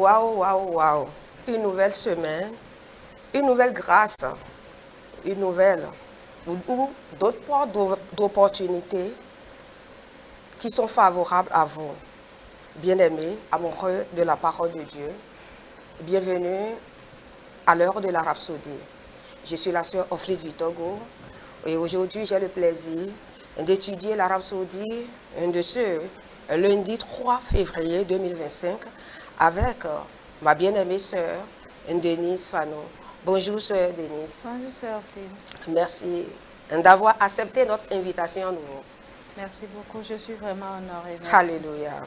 Waouh, waouh, waouh. Une nouvelle semaine, une nouvelle grâce, une nouvelle ou d'autres portes d'opportunités qui sont favorables à vous. Bien-aimés, amoureux de la parole de Dieu, bienvenue à l'heure de la Rhapsodie. Je suis la sœur Oflite Vitogo et aujourd'hui j'ai le plaisir d'étudier la Rhapsodie de ce lundi 3 février 2025 avec ma bien-aimée sœur Denise Fano. Bonjour sœur Denise. Bonjour sœur Oflite. Merci d'avoir accepté notre invitation à nouveau. Merci beaucoup, je suis vraiment honorée. Merci. Alléluia.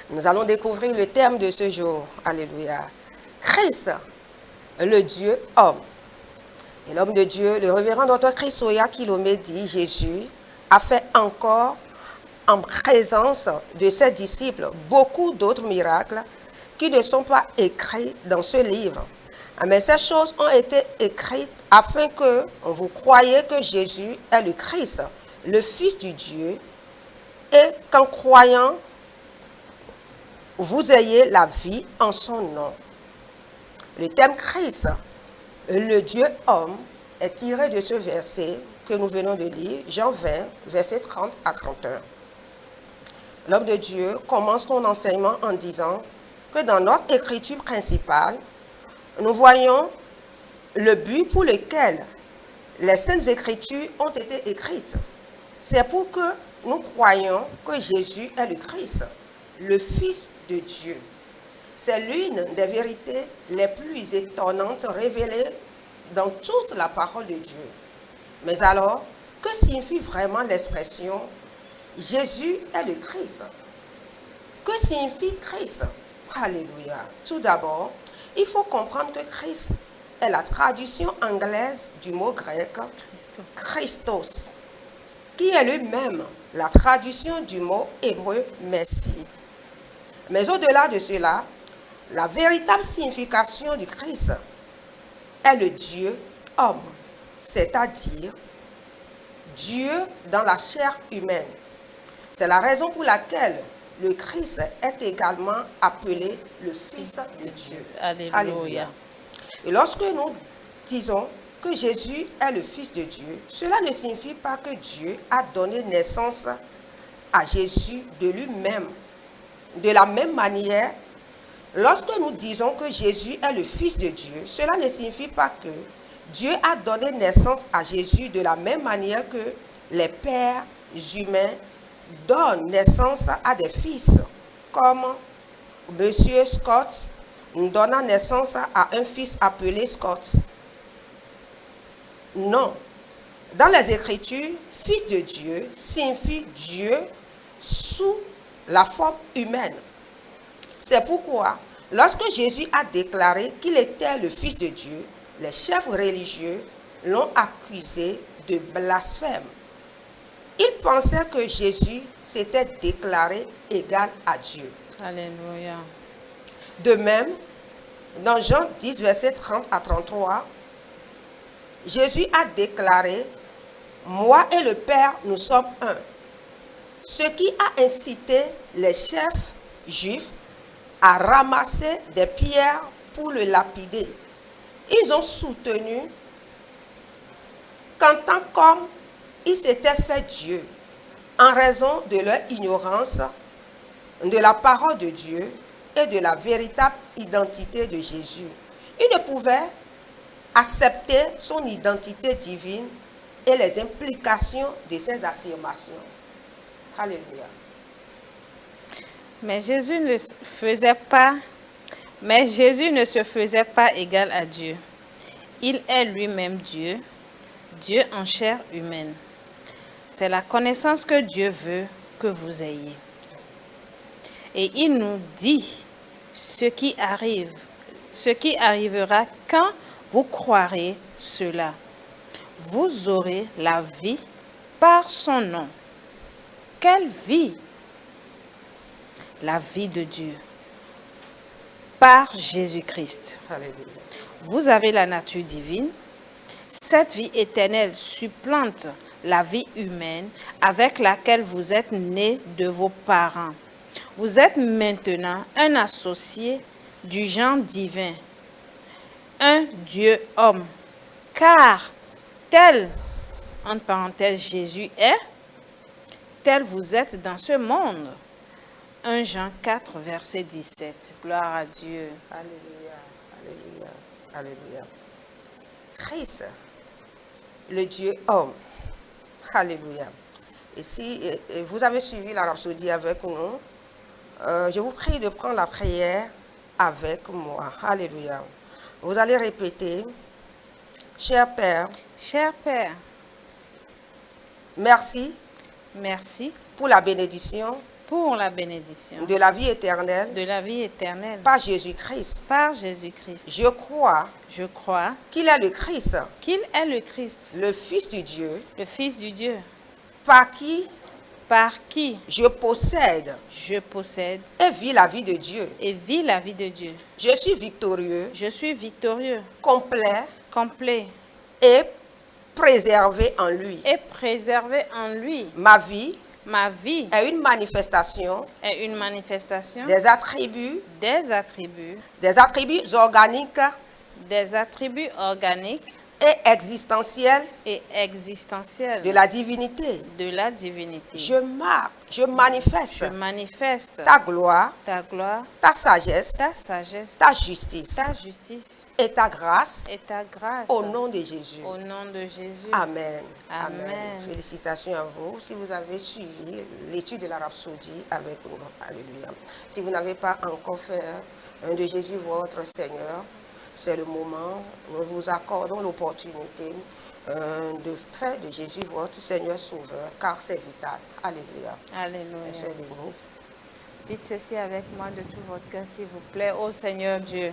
Nous allons découvrir le thème de ce jour. Alléluia. Christ, le Dieu homme. Et l'homme de Dieu, le révérend Dr. Christoya Kilomé dit, Jésus a fait encore en présence de ses disciples beaucoup d'autres miracles qui ne sont pas écrits dans ce livre. Mais ces choses ont été écrites afin que vous croyiez que Jésus est le Christ, le Fils du Dieu, et qu'en croyant, vous ayez la vie en son nom. Le thème Christ, le Dieu homme, est tiré de ce verset que nous venons de lire, Jean 20, versets 30 à 31. L'homme de Dieu commence son enseignement en disant que dans notre écriture principale, nous voyons le but pour lequel les Saintes Écritures ont été écrites. C'est pour que nous croyons que Jésus est le Christ, le Fils de Dieu. C'est l'une des vérités les plus étonnantes révélées dans toute la parole de Dieu. Mais alors, que signifie vraiment l'expression « Jésus est le Christ » ? Que signifie Christ ? Alléluia. Tout d'abord, il faut comprendre que Christ est la traduction anglaise du mot grec « Christos », qui est lui-même la traduction du mot hébreu « Messie ». Mais au-delà de cela, la véritable signification du Christ est le Dieu homme, c'est-à-dire Dieu dans la chair humaine. C'est la raison pour laquelle le Christ est également appelé le Fils de Dieu. Alléluia. Alléluia. Et lorsque nous disons que Jésus est le Fils de Dieu, cela ne signifie pas que Dieu a donné naissance à Jésus de lui-même. De la même manière, lorsque nous disons que Jésus est le Fils de Dieu, cela ne signifie pas que Dieu a donné naissance à Jésus de la même manière que les pères humains donnent naissance à des fils, comme M. Scott donnant naissance à un fils appelé Scott. Non. Dans les Écritures, Fils de Dieu signifie Dieu sous la forme humaine. C'est pourquoi, lorsque Jésus a déclaré qu'il était le Fils de Dieu, les chefs religieux l'ont accusé de blasphème. Ils pensaient que Jésus s'était déclaré égal à Dieu. Alléluia. De même, dans Jean 10, versets 30 à 33, Jésus a déclaré « Moi et le Père, nous sommes un ». Ce qui a incité les chefs juifs à ramasser des pierres pour le lapider. Ils ont soutenu qu'en tant qu'homme, il s'était fait Dieu en raison de leur ignorance de la parole de Dieu et de la véritable identité de Jésus. Ils ne pouvaient accepter son identité divine et les implications de ses affirmations. Alléluia. Mais Jésus ne se faisait pas égal à Dieu. Il est lui-même Dieu, Dieu en chair humaine. C'est la connaissance que Dieu veut que vous ayez. Et il nous dit ce qui arrivera quand vous croirez cela. Vous aurez la vie par son nom. Quelle vie? La vie de Dieu par Jésus-Christ. Alléluia. Vous avez la nature divine. Cette vie éternelle supplante la vie humaine avec laquelle vous êtes nés de vos parents. Vous êtes maintenant un associé du genre divin, un Dieu homme, car tel, entre parenthèses, Jésus est, tel vous êtes dans ce monde. 1 Jean 4, verset 17. Gloire à Dieu. Alléluia, alléluia, alléluia. Christ, le Dieu homme. Alléluia. Et si vous avez suivi la rhapsodie avec nous, je vous prie de prendre la prière avec moi. Alléluia. Vous allez répéter, cher Père, Cher Père, merci merci pour la bénédiction pour la bénédiction de la vie éternelle de la vie éternelle par Jésus-Christ. par Jésus-Christ. Je crois Je crois qu'il est le Christ, qu'il est le Christ, le Fils de Dieu, le Fils du Dieu, par qui par qui je possède je possède et vis la vie de Dieu. et vis la vie de Dieu. Je suis victorieux, Je suis victorieux, complet complet et préservé en lui. et préservé en lui. Ma vie Ma vie est une manifestation est une manifestation des attributs organiques et existentiels et existentielles de la divinité. de la divinité. Je manifeste Je manifeste ta gloire, ta gloire, ta sagesse, ta sagesse, ta justice ta justice et ta grâce et ta grâce. au nom de Jésus. Au nom de Jésus. Amen. Amen. Félicitations à vous si vous avez suivi l'étude de la rhapsodie avec nous. Alléluia. Si vous n'avez pas encore fait un de Jésus votre Seigneur, c'est le moment, nous vous accordons l'opportunité de faire de Jésus votre Seigneur Sauveur, car c'est vital. Alléluia. Alléluia. Sœur Denise. Dites ceci avec moi de tout votre cœur, s'il vous plaît. Ô Seigneur Dieu,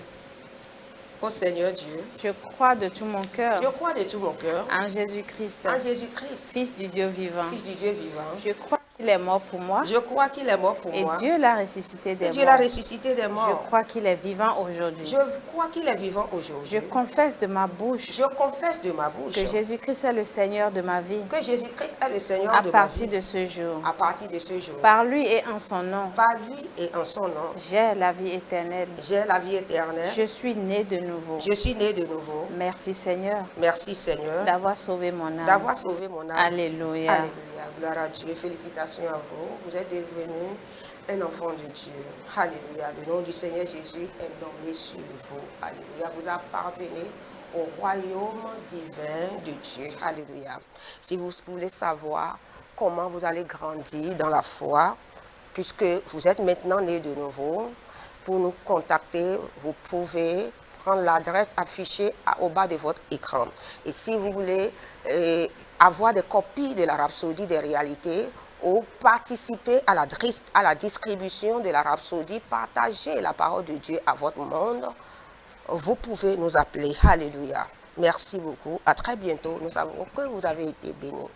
Ô Seigneur Dieu, je crois de tout mon cœur je crois de tout mon cœur en Jésus-Christ, en Jésus-Christ, Fils du Dieu vivant. Fils du Dieu vivant. Je crois qu'il est mort pour moi Je crois qu'il est mort pour et moi. Dieu l'a ressuscité des Et Dieu l'a morts. ressuscité des Je morts. crois qu'il est vivant aujourd'hui. Je crois qu'il est vivant Je aujourd'hui. confesse de ma bouche Je confesse de ma bouche que Jésus-Christ est le Seigneur de ma vie que Jésus-Christ est le Seigneur à de ma partir vie. de ce jour. À partir de ce jour. Par lui et en son nom, Par lui et en son nom, j'ai la vie éternelle. j'ai la vie éternelle. Je suis né de nouveau. Je suis né de nouveau. Merci Seigneur Merci Seigneur d'avoir sauvé mon âme. d'avoir sauvé mon âme. Alléluia. Alléluia. Gloire à Dieu. Félicitations à vous. Vous êtes devenu un enfant de Dieu. Alléluia. Le nom du Seigneur Jésus est nommé sur vous. Alléluia. Vous appartenez au royaume divin de Dieu. Alléluia. Si vous voulez savoir comment vous allez grandir dans la foi, puisque vous êtes maintenant né de nouveau, pour nous contacter, vous pouvez prendre l'adresse affichée au bas de votre écran. Et si vous voulez avoir des copies de la rhapsodie des réalités ou participer à la distribution de la rhapsodie, partager la parole de Dieu à votre monde, vous pouvez nous appeler. Alléluia. Merci beaucoup. À très bientôt. Nous savons que vous avez été bénis.